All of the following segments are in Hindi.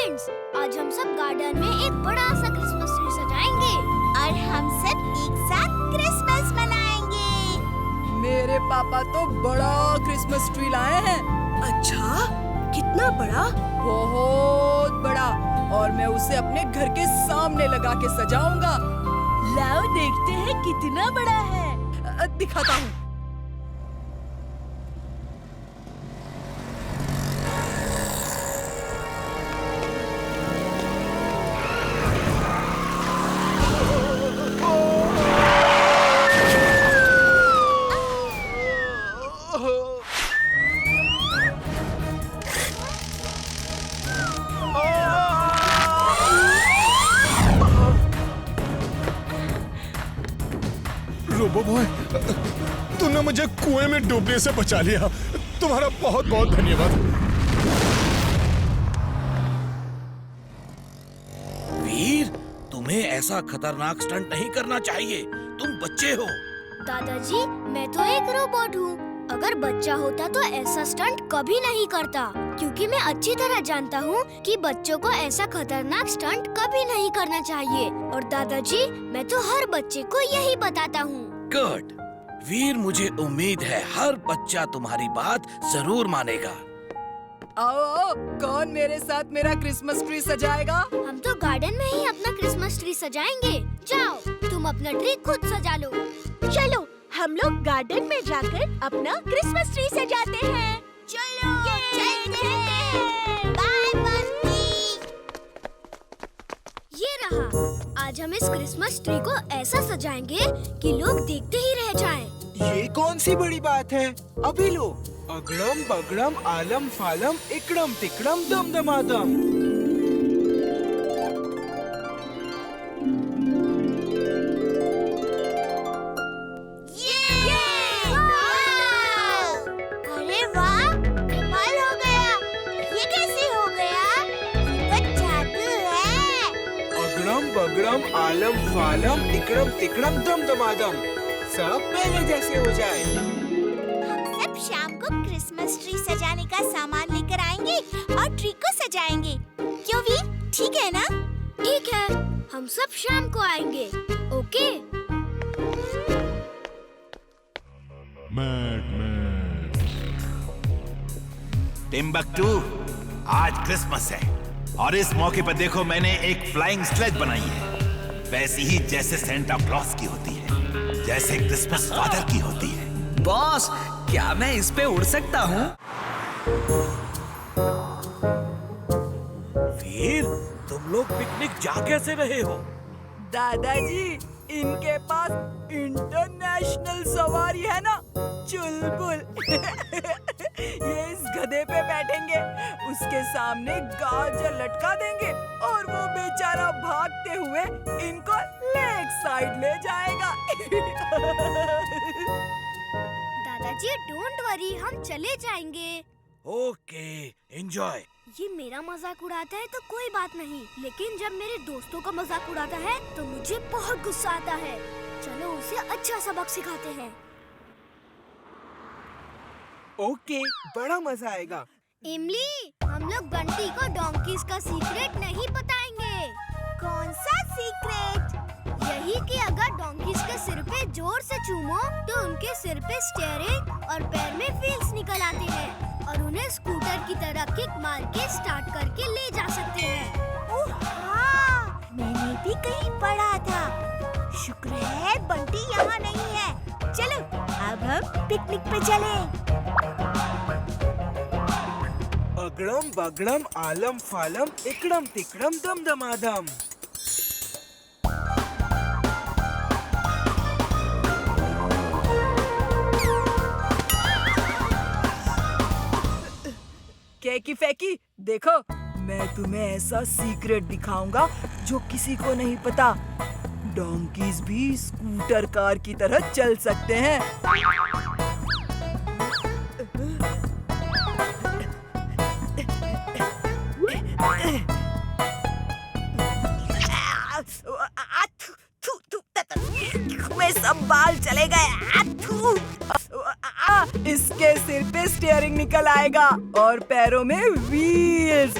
फ्रेंड्स, आज हम सब गार्डन में एक बड़ा सा क्रिसमस ट्री सजाएंगे और हम सब एक साथ क्रिसमस मनाएंगे। मेरे पापा तो बड़ा क्रिसमस ट्री लाए हैं। अच्छा, कितना बड़ा? बहुत बड़ा, और मैं उसे अपने घर के सामने लगा के सजाऊंगा। लाओ देखते हैं कितना बड़ा है। दिखाता हूँ। रोबो बॉय, तुमने मुझे कुएं में डूबने से बचा लिया। तुम्हारा बहुत बहुत धन्यवाद। वीर, तुम्हें ऐसा खतरनाक स्टंट नहीं करना चाहिए। तुम बच्चे हो। दादाजी, मैं तो एक रोबोट हूँ। अगर बच्चा होता तो ऐसा स्टंट कभी नहीं करता, क्योंकि मैं अच्छी तरह जानता हूँ कि बच्चों को ऐसा खतरनाक स्टंट कभी नहीं करना चाहिए। और दादाजी, मैं तो हर बच्चे को यही बताता हूँ। गुड वीर, मुझे उम्मीद है हर बच्चा तुम्हारी बात जरूर मानेगा। आओ आओ, कौन मेरे साथ मेरा क्रिसमस ट्री सजाएगा? हम तो गार्डन में ही अपना क्रिसमस ट्री सजाएंगे। जाओ, तुम अपना ट्री खुद सजा लो। चलो, हम लोग गार्डन में जाकर अपना क्रिसमस ट्री सजाते हैं। चलो, चलते हैं। बाय बंटी। ये रहा। आज हम इस क्रिसमस ट्री को ऐसा सजाएंगे कि लोग देखते ही रह जाएं। ये कौन सी बड़ी बात है? अभी लो। अगड़म बगड़म आलम फालम इकड़म तिकड़म दम दमादम। अरे वाह, कमाल हो गया। ये कैसे हो गया? ये तो जादू है। अगड़म बगड़म आलम फालम इकड़म तिकड़म दम दमादम, सब पहले जैसे हो जाए। हम सब शाम को क्रिसमस ट्री सजाने का सामान लेकर आएंगे और ट्री को सजाएंगे। क्यों वी? ठीक है ना? ठीक है, हम सब शाम को आएंगे। ओके? टिम्बकटू, आज क्रिसमस है और इस मौके पर देखो मैंने एक फ्लाइंग स्लेज बनाई है, वैसी ही जैसे सेंटा क्लॉस की होती है, जैसे क्रिसमस फादर की होती है। बॉस, क्या मैं इस पे उड़ सकता हूँ? वीर, तुम लोग पिकनिक जा कैसे रहे हो? दादाजी, इनके पास इंटरनेशनल सवारी है ना, चुलबुल। ये इस गधे पे बैठेंगे, उसके सामने गाजर लटका देंगे और वो बेचारा भागते हुए इनको लेक साइड ले जाएगा। दादाजी, डोंट वरी, हम चले जाएंगे। Okay, enjoy. ये मेरा मजाक उड़ाता है तो कोई बात नहीं, लेकिन जब मेरे दोस्तों का मजाक उड़ाता है तो मुझे बहुत गुस्सा आता है। चलो उसे अच्छा सबक सिखाते हैं। ओके, बड़ा मजा आएगा। इमली, हम लोग बंटी को डोंकीज का सीक्रेट नहीं बताएंगे। कौन सा सीक्रेट? यही कि अगर डोंकीज के सिर पे जोर से चूमो तो उनके सिर पे स्टीयरिंग और पैर में व्हील्स निकल आते हैं और उन्हें स्कूटर की तरह किक मार के स्टार्ट करके ले जा सकते हैं। ओह हाँ, मैंने भी कहीं पढ़ा था। शुक्र है बंटी यहाँ नहीं है। चलो, अब हम पिकनिक पे चलें। अगड़म बगड़म आलम फालम इकड़म तिकड़म दम दमादम। कैकी फैकी, देखो, मैं तुम्हें ऐसा सीक्रेट दिखाऊंगा जो किसी को नहीं पता। डोंकीज भी स्कूटर कार की तरह चल सकते हैं। में सब बाल चले गए। इसके सिर पे स्टीयरिंग निकल आएगा और पैरों में व्हील्स।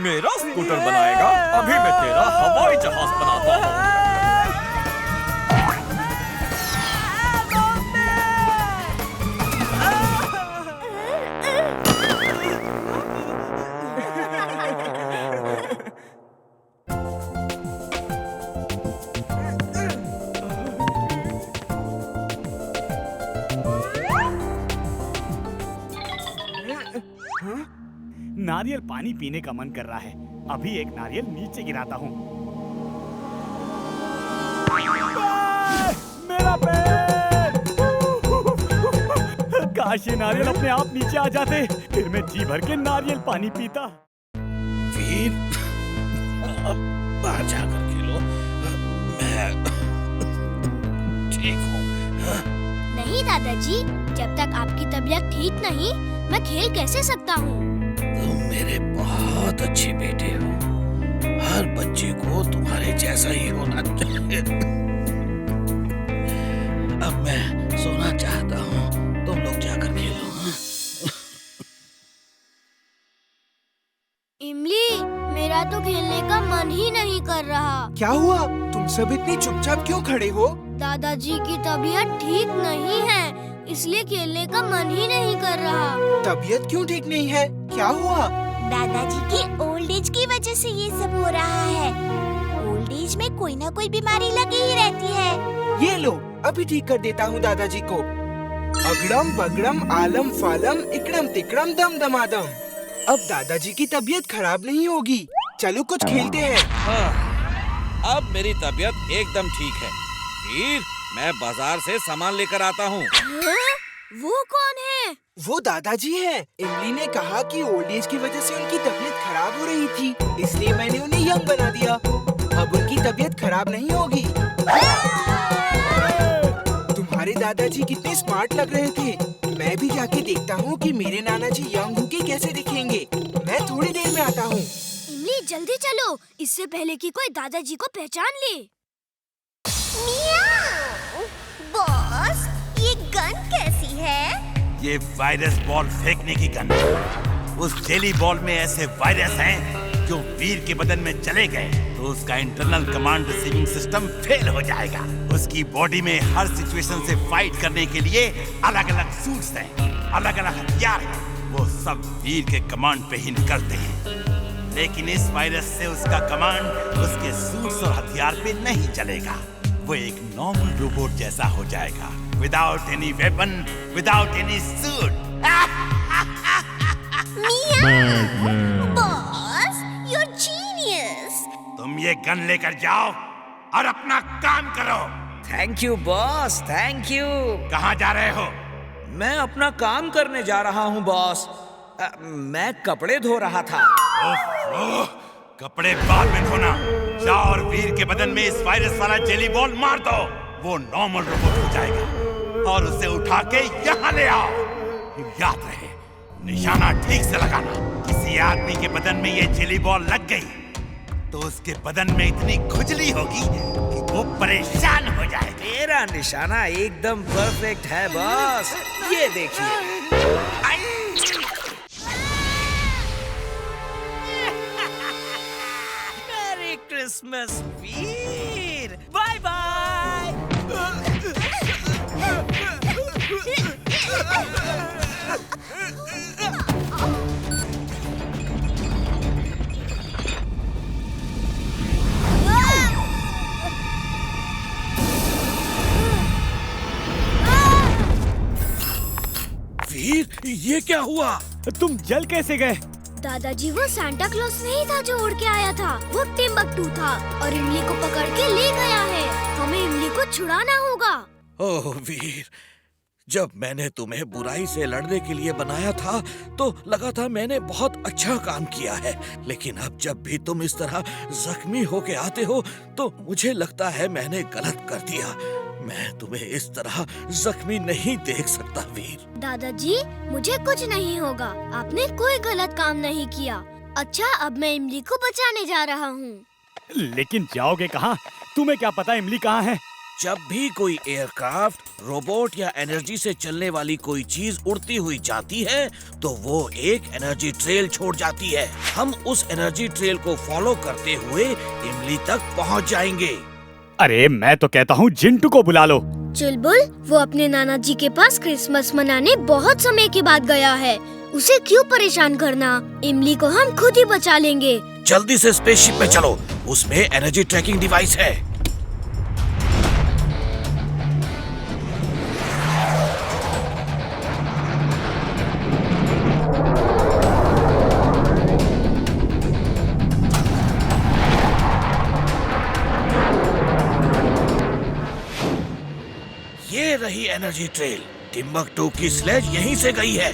मेरा स्कूटर बनाएगा? अभी मैं तेरा हवाई जहाज बनाता हूँ। नारियल पानी पीने का मन कर रहा है। अभी एक नारियल नीचे गिराता हूँ। मेरा पैर! काश ये नारियल अपने आप नीचे आ जाते, फिर मैं जी भर के नारियल पानी पीता। वीर, बाहर जाकर खेलो। मैं ठीक हूँ। नहीं दादाजी, जब तक आपकी तबीयत ठीक नहीं, मैं खेल कैसे सकता हूँ? तुम मेरे बहुत अच्छे बेटे हो। हर बच्चे को तुम्हारे जैसा ही होना चाहिए। अब मैं सोना चाहता हूँ, तुम लोग जाकर खेलो। इमली, मेरा तो खेलने का मन ही नहीं कर रहा। क्या हुआ? तुम सब इतने चुपचाप क्यों खड़े हो? दादाजी की तबीयत ठीक नहीं है, इसलिए खेलने का मन ही नहीं कर रहा। तबीयत क्यों ठीक नहीं है? क्या हुआ? दादाजी की ओल्ड एज की वजह से ये सब हो रहा है। ओल्ड एज में कोई ना कोई बीमारी लगी ही रहती है। ये लो, अभी ठीक कर देता हूँ दादाजी को। अगड़म बगड़म आलम फालम इकड़म तिकड़म दम दमादम। अब दादाजी की तबीयत खराब नहीं होगी। चलो कुछ खेलते हैं। हाँ, अब मेरी तबीयत एकदम ठीक है। वीर, मैं बाजार से सामान लेकर आता हूँ। वो कौन है? वो दादाजी हैं। इमली ने कहा कि ओल्ड एज की वजह से उनकी तबीयत खराब हो रही थी, इसलिए मैंने उन्हें यंग बना दिया। अब उनकी तबीयत खराब नहीं होगी। तुम्हारे दादाजी कितने स्मार्ट लग रहे थे। मैं भी जाके देखता हूँ कि मेरे नाना जी यंग होके कैसे दिखेंगे। मैं थोड़ी देर में आता हूँ। इमली, जल्दी चलो, इससे पहले कि कोई दादाजी को पहचान ले। बॉस, ये गन कैसी है? ये वायरस बॉल फेंकने की गन है। उस जेली बॉल में ऐसे वायरस हैं जो वीर के बदन में चले गए तो उसका internal command receiving system fail हो जाएगा। उसकी बॉडी में हर सिचुएशन से फाइट करने के लिए अलग अलग सूट्स हैं, अलग अलग हथियार हैं। वो सब वीर के कमांड पे ही निकलते हैं, लेकिन इस वायरस से उसका कमांड उसके सूट्स और हथियार पे नहीं चलेगा। वो एक नॉर्मल रोबोट जैसा हो जाएगा, without any weapon, without any suit. Boss, you're genius. तुम ये गन लेकर जाओ और अपना काम करो। Thank you boss, thank you. कहाँ जा रहे हो? मैं अपना काम करने जा रहा हूँ बॉस। मैं कपड़े धो रहा था। कपड़े बाद में धोना। जाओ और वीर के बदन में इस वायरस वाला जेली बॉल मार दो। वो नॉर्मल रोबोट हो जाएगा और उसे उठा के यहाँ ले आओ। याद रहे, निशाना ठीक से लगाना। किसी आदमी के बदन में ये जेली बॉल लग गई तो उसके बदन में इतनी खुजली होगी कि वो परेशान हो जाए। मेरा निशाना एकदम परफेक्ट है बॉस, ये देखिए। मेरी क्रिसमस वीर, बाय बाय। वीर, ये क्या हुआ? तुम जल कैसे गए? दादाजी, वो सांता क्लॉज नहीं था जो उड़ के आया था, वो टिम्बकटू था और इमली को पकड़ के ले गया है। हमें इमली को छुड़ाना होगा। ओह वीर, जब मैंने तुम्हें बुराई से लड़ने के लिए बनाया था तो लगा था मैंने बहुत अच्छा काम किया है, लेकिन अब जब भी तुम इस तरह जख्मी होके आते हो तो मुझे लगता है मैंने गलत कर दिया। मैं तुम्हें इस तरह जख्मी नहीं देख सकता वीर। दादाजी, मुझे कुछ नहीं होगा, आपने कोई गलत काम नहीं किया। अच्छा, अब मैं इमली को बचाने जा रहा हूँ। लेकिन जाओगे कहाँ? तुम्हें क्या पता इमली कहाँ है? जब भी कोई एयरक्राफ्ट, रोबोट या एनर्जी से चलने वाली कोई चीज उड़ती हुई जाती है तो वो एक एनर्जी ट्रेल छोड़ जाती है। हम उस एनर्जी ट्रेल को फॉलो करते हुए इमली तक पहुंच जाएंगे। अरे मैं तो कहता हूँ जिंटू को बुला लो। चुलबुल, वो अपने नाना जी के पास क्रिसमस मनाने बहुत समय के बाद गया है। उसे क्यों परेशान करना? इमली को हम खुद ही बचा लेंगे। जल्दी से स्पेसशिप में चलो, उसमें एनर्जी ट्रैकिंग डिवाइस है। ये रही एनर्जी ट्रेल। टिम्बकटू की स्लेज यहीं से गई है।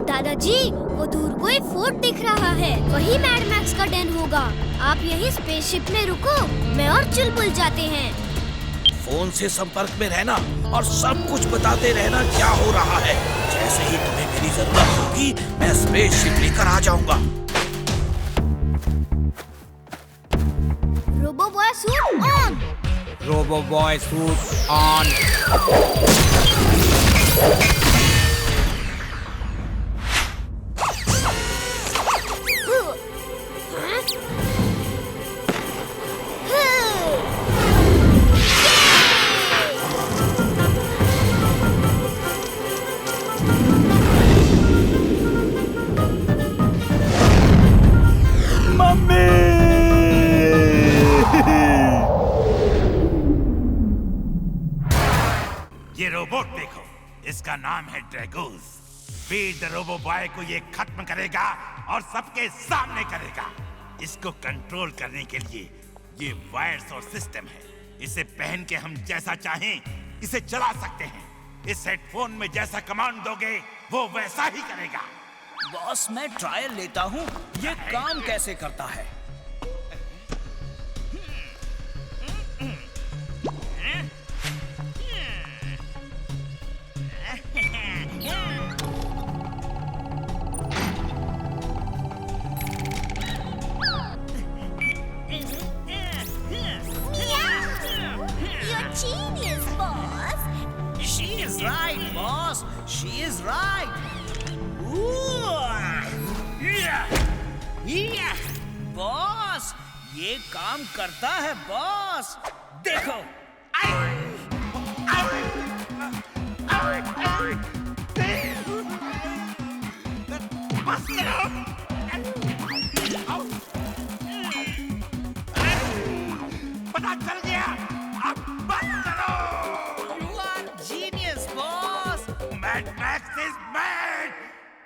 दादाजी, वो दूर कोई फोर्ट दिख रहा है। वही मैड मैक्स का डेन होगा। आप यही स्पेसशिप में रुको, मैं और चुलबुल जाते हैं। फोन से संपर्क में रहना और सब कुछ बताते रहना क्या हो रहा है। जैसे ही तुम्हें मेरी जरूरत होगी मैं स्पेसशिप लेकर आ जाऊंगा। Robo boy suit on. Robo boy suit on. ये रोबोट देखो, इसका नाम है Dragos. Feed the robo boy को ये खत्म करेगा और सबके सामने करेगा। इसको कंट्रोल करने के लिए ये वायर्स और सिस्टम है। इसे पहन के हम जैसा चाहें इसे चला सकते हैं। इस हेडफोन में जैसा कमांड दोगे वो वैसा ही करेगा। बॉस, मैं ट्रायल लेता हूँ, ये काम कैसे करता है। Genius, boss. She is right, boss. She is right. Boss, ये काम करता है बॉस। देखो। पता चल गया, अब बंद करो। You are genius, boss. Mad Max is mad,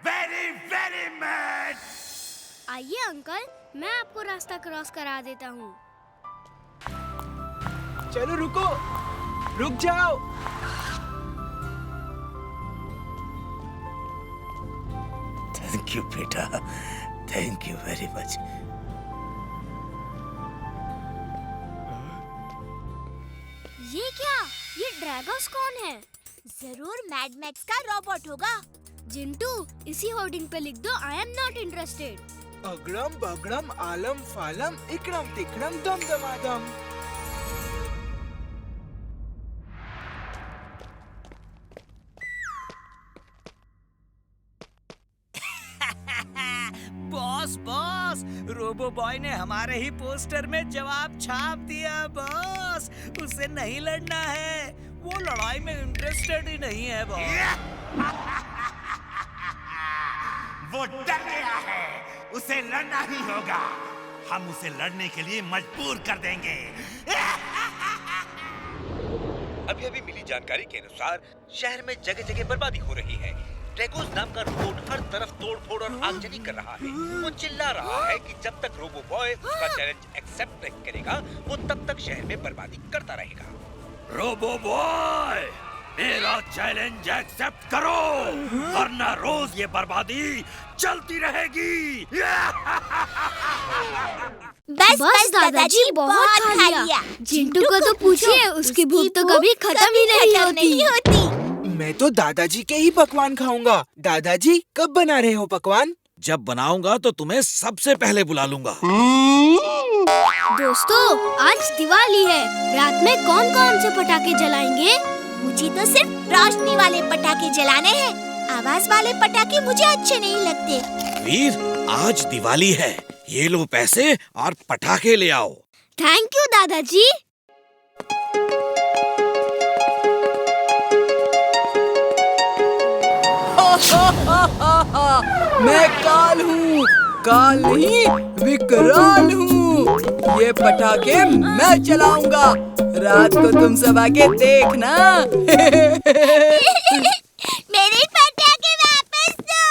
very very mad. आइए अंकल, मैं आपको रास्ता क्रॉस करा देता हूँ। चलो रुको, रुक जाओ। थैंक यू बेटा, थैंक यू वेरी मच। ये क्या? ये ड्रैगोस कौन है? जरूर मैड मैक्स का रोबोट होगा। जिंटू, इसी होर्डिंग पे लिख दो आई एम नॉट इंटरेस्टेड। अगड़म बगड़म आलम फालम इकड़म तिकड़म दम दमादम। बॉस, रोबो बॉय ने हमारे ही पोस्टर में जवाब छाप दिया बॉस। उसे नहीं लड़ना है, वो लड़ाई में इंटरेस्टेड ही नहीं है बॉस। वो डर गया है, उसे लड़ना ही होगा। हम उसे लड़ने के लिए मजबूर कर देंगे। अभी मिली जानकारी के अनुसार शहर में जगह जगह बर्बादी हो रही है। ड्रैगोस नाम का रोबोट हर तरफ तोड़-फोड़ और आगजनी कर रहा है। वो चिल्ला रहा है कि जब तक रोबो बॉय उसका चैलेंज एक्सेप्ट नहीं करेगा, वो तब तक शहर में बर्बादी करता रहेगा। रोबो बॉय, मेरा चैलेंज एक्सेप्ट करो, वरना रोज ये बर्बादी चलती रहेगी। बस दादाजी, बहुत खा लिया। जिंटू को तो पूछिए, उसकी भूख तो कभी खत्म ही नहीं होती। मैं तो दादाजी के ही पकवान खाऊंगा। दादाजी, कब बना रहे हो पकवान? जब बनाऊंगा तो तुम्हें सबसे पहले बुला लूंगा। दोस्तों, आज दिवाली है। रात में कौन कौन से पटाखे जलाएंगे? मुझे तो सिर्फ रोशनी वाले पटाखे जलाने हैं। आवाज वाले पटाखे मुझे अच्छे नहीं लगते। वीर, आज दिवाली है। ये लो पैसे और पटाखे ले आओ। थैंक यू दादाजी। मैं काल हूँ, काल नहीं विकराल हूँ। ये पटाखे मैं चलाऊंगा। रात को तुम सब आके देखना। मेरे पटाखे वापस दो।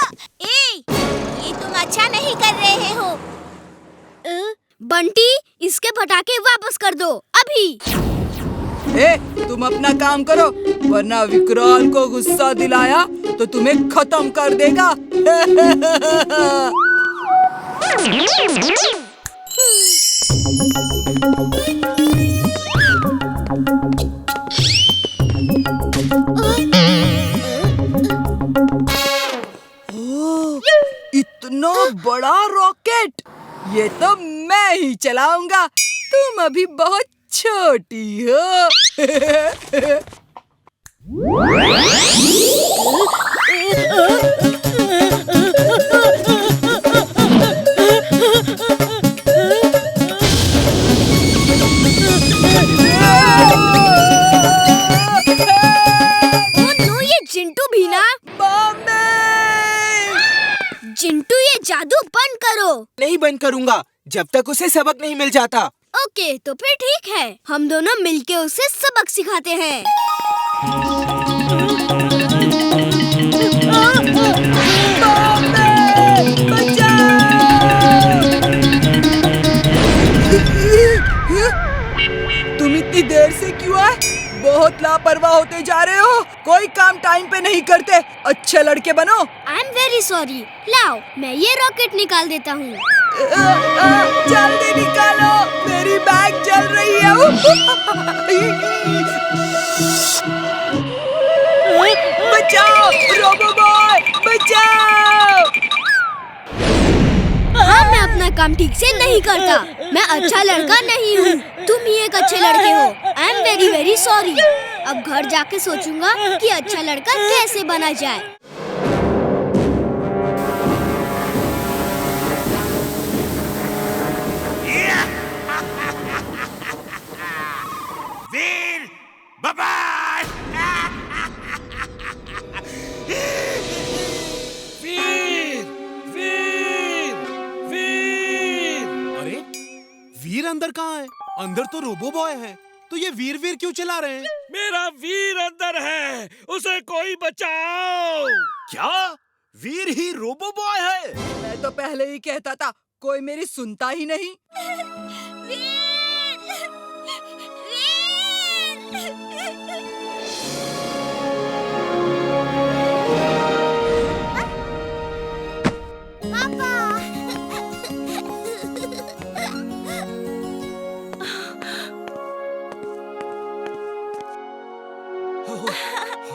ये तुम अच्छा नहीं कर रहे हो। बंटी, इसके पटाखे वापस कर दो अभी। तुम अपना काम करो, वरना विकराल को गुस्सा दिलाया तो तुम्हें खत्म कर देगा। ओह, इतना बड़ा रॉकेट! ये तो मैं ही चलाऊंगा। तुम अभी बहुत छोटी हो। ये चिंटू भी ना। चिंटू, ये जादू बंद करो। नहीं बंद करूँगा जब तक उसे सबक नहीं मिल जाता। ओके, तो फिर ठीक है। हम दोनों मिलके उसे सबक सिखाते हैं। तुम इतनी देर से क्यों आए? बहुत लापरवाह होते जा रहे हो। कोई काम टाइम पे नहीं करते। अच्छे लड़के बनो। I am very sorry. लाओ, मैं ये रॉकेट निकाल देता हूँ। जल्दी निकालो, मेरी बैग जल रही है। बचाओ, रोबो बॉय, बचाओ। हाँ, मैं अपना काम ठीक से नहीं करता। मैं अच्छा लड़का नहीं हूँ। तुम ही एक अच्छे लड़के हो। I am very very sorry. अब घर जाके सोचूंगा कि अच्छा लड़का कैसे बना जाए। वीर, बाय। वीर, वीर, वीर। अरे, वीर अंदर कहाँ है? अंदर तो रोबो बॉय है। तो ये वीर वीर क्यों चला रहे हैं? मेरा वीर अंदर है, उसे कोई बचाओ। क्या? वीर ही रोबो बॉय है? मैं तो पहले ही कहता था, कोई मेरी सुनता ही नहीं।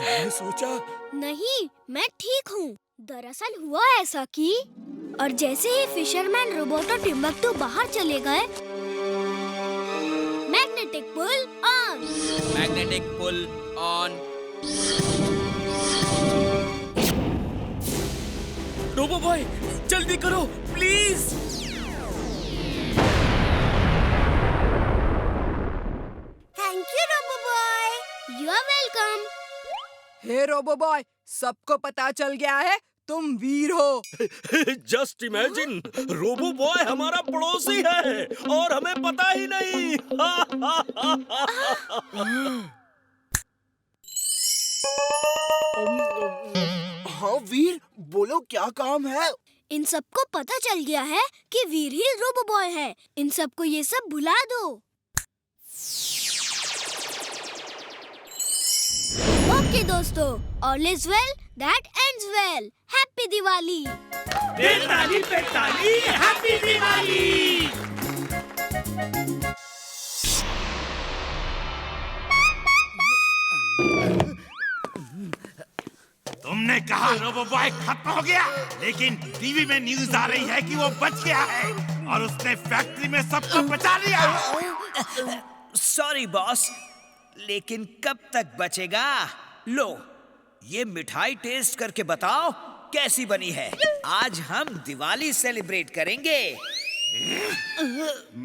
मैंने सोचा नहीं, मैं ठीक हूँ। दरअसल हुआ ऐसा कि और जैसे ही फिशरमैन रोबोट और टिम्बक्टू बाहर चले गए, magnetic pull on. Magnetic pull on. Robo boy, जल्दी करो please. Thank you robo boy. You are welcome. Hey robo boy, सबको पता चल गया है तुम वीर हो। जस्ट इमेजिन, रोबो बॉय हमारा पड़ोसी है और हमें पता ही नहीं। हाँ वीर, बोलो क्या काम है? इन सबको पता चल गया है कि वीर ही रोबो बॉय है। इन सबको ये सब भुला दो। ओके दोस्तों, all is well that ends well. Happy Diwali. ताली पे ताली, हैप्पी दिवाली। तुमने कहा रोबो बॉय खत्म हो गया, लेकिन टीवी में न्यूज आ रही है कि वो बच गया है और उसने फैक्ट्री में सबको बचा लिया। सॉरी बॉस, लेकिन कब तक बचेगा? लो, ये मिठाई टेस्ट करके बताओ कैसी बनी है। आज हम दिवाली सेलिब्रेट करेंगे।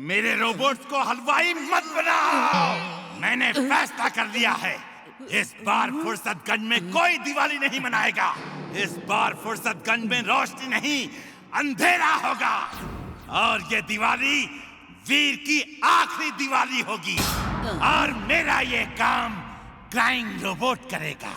मेरे रोबोट्स को हलवाई मत बनाओ। मैंने फैसला कर लिया है, इस बार फुर्सतगंज में कोई दिवाली नहीं मनाएगा। इस बार फुर्सतगंज में रोशनी नहीं, अंधेरा होगा। और ये दिवाली वीर की आखिरी दिवाली होगी। और मेरा ये काम क्राइंग रोबोट करेगा।